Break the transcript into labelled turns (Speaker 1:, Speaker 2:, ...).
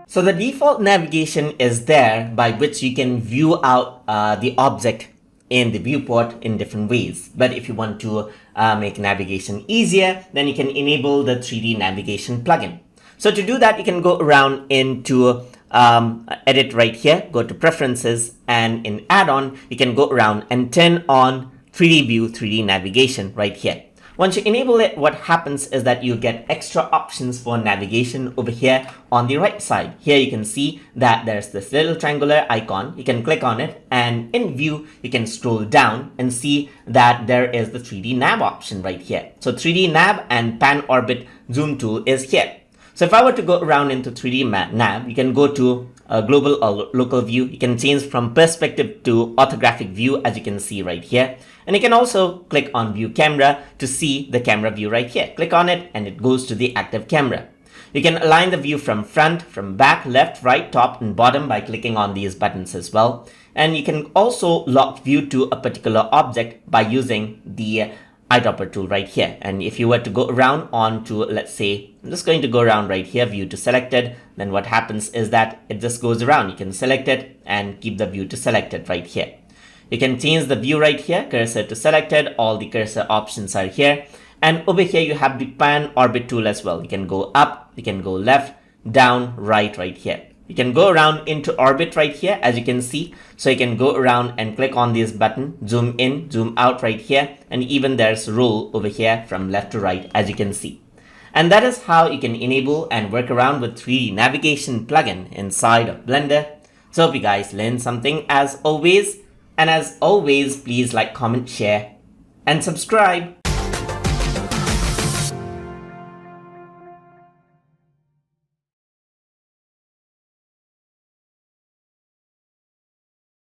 Speaker 1: So the default navigation is there by which you can view out the object in the viewport in different ways. But if you want to make navigation easier, then you can enable the 3D navigation plugin. So to do that, you can go around into edit right here, go to preferences, and in add-on, you can go around and turn on 3D view, 3D navigation right here. Once you enable it, what happens is that you get extra options for navigation over here on the right side. Here you can see that there's this little triangular icon. You can click on it, and in view, you can scroll down and see that there is the 3D nav option right here. So 3D nav and pan orbit zoom tool is here. So if I were to go around into 3D nav, you can go to global or local view. You can change from perspective to orthographic view, as you can see right here. And you can also click on view camera to see the camera view right here. Click on it and it goes to the active camera. You can align the view from front, from back, left, right, top, and bottom by clicking on these buttons as well. And you can also lock view to a particular object by using the eyedropper tool right here. And if you were to go around onto, let's say, I'm just going to go around right here, view to selected, then what happens is that it just goes around. You can select it and keep the view to selected right here. You can change the view right here, cursor to selected, all the cursor options are here. And over here you have the pan orbit tool as well. You can go up, you can go left, down, right here. You can go around into orbit right here, as you can see. So you can go around and click on this button, zoom in, zoom out right here. And even there's roll over here from left to right, as you can see. And that is how you can enable and work around with 3D navigation plugin inside of Blender. So hope you guys learned something as always. And as always, please like, comment, share, and subscribe.